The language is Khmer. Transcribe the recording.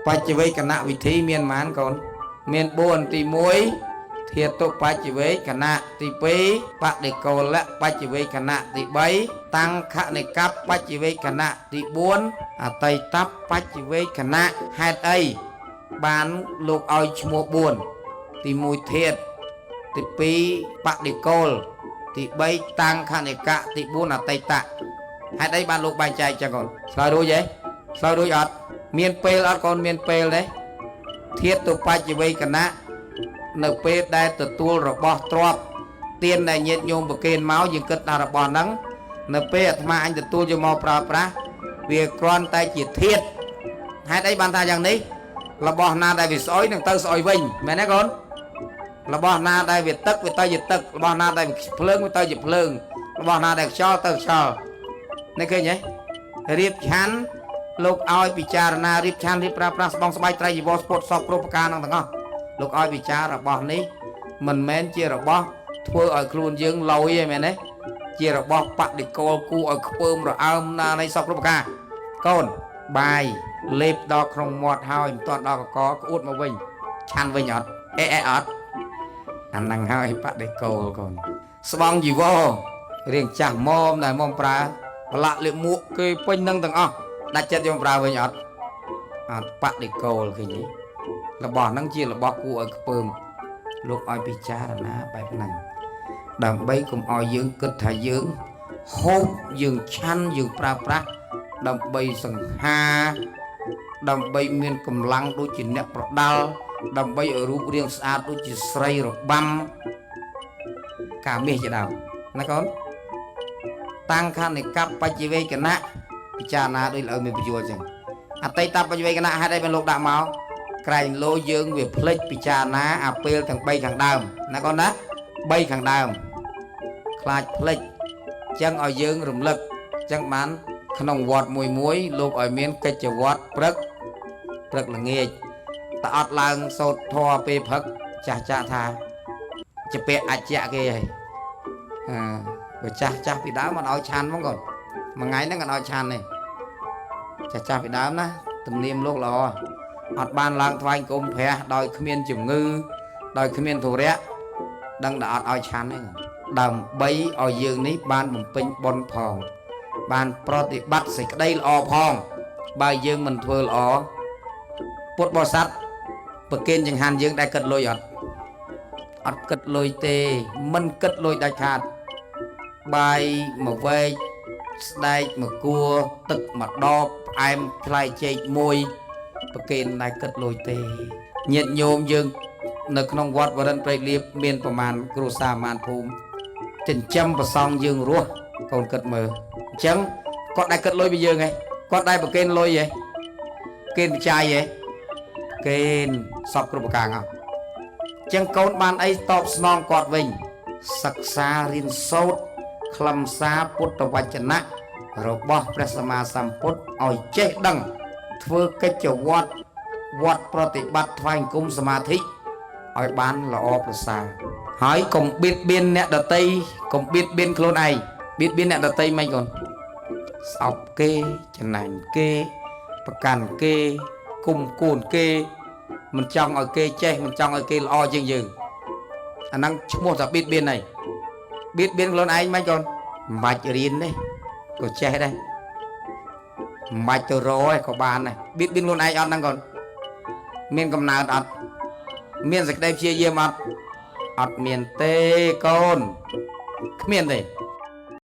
បច្ចវេកណៈវិធីមានប៉ុន្មានកូនមាន4ទី1ធាតុបច្ចវេកណៈទី2បដិកូលៈបច្ចវេកណៈទី3តាំងខនិកបច្ចវេកណៈទី4អតីតបច្ចវេកណៈហេតុអីបានលោកឲ្យឈ្មោះ4ទី1ធាតុទី2បដិកូលទី3តាំងខនិកៈទី4អតីតហេតុអីបានលោកបែងចែកចឹងកូនឆ្លើយរួចទេឆ្លើយរួចអត់មានពេលអត់កូនមានពេលទេធាតុបច្ចវេកណៈនៅពេលដែលទទួលរបស់ទ្រព្យទានដែលញាតិញោមប្រគេនមកយើងគិតថារបស់ហ្នឹងនៅពេលអាត្មាអញទទួលយកមកប្រើប្រាស់វាគ្រាន់តែជាធាតុហេតុអីបានថាយ៉ាងនេះរបស់ណាដែលវាស្អុយនឹងទៅស្អុយវិញមែនទេកូនរបស់ណាដែលវាទឹកវាទៅជាទឹករបស់ណាដែលវាភ្លើងវាទៅជាភ្លើងរបស់ណាដែលខ្យល់ទៅខ្យល់នេះឃើញទេរៀបឆាន់លោកឲ្យពិចារណារៀបឆាន់រៀបប្រើប្រាស់ស្បង់ស្បែកត្រៃជីវរស្ពុតសពគ្រប់ប្រការនឹងទាំងអស់លោកឲ្យពិចាររបស់នេះមិនមែនជារបស់ធ្វើឲ្យខ្លួនយើងលយទេមែនទេជារបស់បដិកូលគូឲ្យខ្ពើមរអើមណានៃសពគ្រប់ប្រការកូនបាយលេបដល់ក្នុងមាត់ហើយមិនទាន់ដល់កកក្អួតមកវិញឆាន់វិញអត់អត់អាហ្នឹងហើយបដិកូលកូនស្បង់ជីវររៀងចាស់មុំដែលមុំប្រើប្រឡាក់លាកមួកគេពេញនឹងទាំងអស់ដាច់ចិត្តយកប្រើវិញអត់បដិកូលឃើញទេរបស់ហ្នឹងជារបស់គួរឲ្យខ្ពើមលោកឲ្យពិចារណាបែបហ្នឹងដើម្បីកុំឲ្យយើងគិតថាយើងហូបយើងឆាន់យើងប្រើប្រាស់ដើម្បីសង្ហាដើម្បីមានកម្លាំងដូចជាអ្នកប្រដាល់ដើម្បីឲ្យរូបរាងស្អាតដូចជាស្រីរបាំកាមាសជាដើមណាកូនតាំងខនិកបច្ចវេកណៈពិចារណាដូចលើមានបញ្យល់ចឹងអតីតបច្ចវេកណៈហេតុអីបានលោកដាក់មកក្រែងលោយើងវាផ្លេចពិចារណាអាពេលទាំង3ខាងដើមណាកូនណា3ខាងដើមខ្លាចផ្លេចចឹងឲ្យយើងរំលឹកចឹងបានក្នុងវត្តមួយលោកឲ្យមានកិច្ចវត្តព្រឹកល្ងាចតើអត់ឡើងសូត្រធម៌ពេលព្រឹកចាស់ថាជាពាក់អច្ចៈគេហើយបើចាស់ពីដើមមិនឲ្យឆាន់ហ្មងកូនមួយថ្ងៃហ្នឹងមិនឲ្យឆាន់ទេចាស់ពីដើមណាទំនៀមលោកល្អអត់បានឡើងថ្វាយគុំព្រះដោយគ្មានជំងឺដោយគ្មានធុរៈដឹងតែអត់ឲ្យឆាន់ទេដើម្បីឲ្យយើងនេះបានបំពេញបុណ្យផងបានប្រតិបត្តិសេចក្តីល្អផងបើយើងមិនធ្វើល្អពុទ្ធបរិស័ទប្រគេនចង្ហាន់យើងដែលគិតលុយអត់គិតលុយទេមិនគិតលុយដាច់ខាតបាយមួយវែកស្ដែកមួយគួរទឹកមួយដបផ្អែមផ្លែចេកមួយប្រគេនដែលគិតលុយទេញាតិញោមយើងនៅក្នុងវត្តវរិនព្រែកលៀបមានប្រមាណគ្រួសារប្រមាណភូមិចិញ្ចឹមប្រសង់យើងរស់កូនគិតមើលអញ្ចឹងគាត់ដែលគិតលុយពីយើងឯងគាត់ដែលប្រគេនលុយឯងគេបច្ច័យឯងគេសពគ្រប់ប្រការអស់អញ្ចឹងកូនបានអីតបស្នងគាត់វិញសិក្សារៀនសូត្រខ្លឹមសារពុទ្ធវចនៈរបស់ព្រះសម្មាសម្ពុទ្ធឲ្យចេះដឹងធ្វើកិច្ចវត្តប្រតិបត្តិថ្វាយអង្គមសមាធិឲ្យបានល្អប្រសើរហើយកុំបៀតបៀនអ្នកដតីកុំបៀតបៀនខ្លួនឯងបៀតបៀនអ្នកដតីមិនកូនស្អប់គេចំណែងគេប្រកាន់គេគុំគួនគេមិនចង់ឲ្យគេចេះមិនចង់ឲ្យគេល្អជាងយើងអាហ្នឹងឈ្មោះថាបៀតបៀនហើយបៀតបៀនខ្លួនឯងមិនកូនមិនបាច់រៀនទេក៏ចេះដែរមិនបាច់ទៅរកឯងក៏បានដែរបៀតបៀនខ្លួនឯងអត់ហ្នឹងកូនមានកំណើតអត់មានសេចក្តីព្យាយាមអត់មានទេកូនគ្មានទេ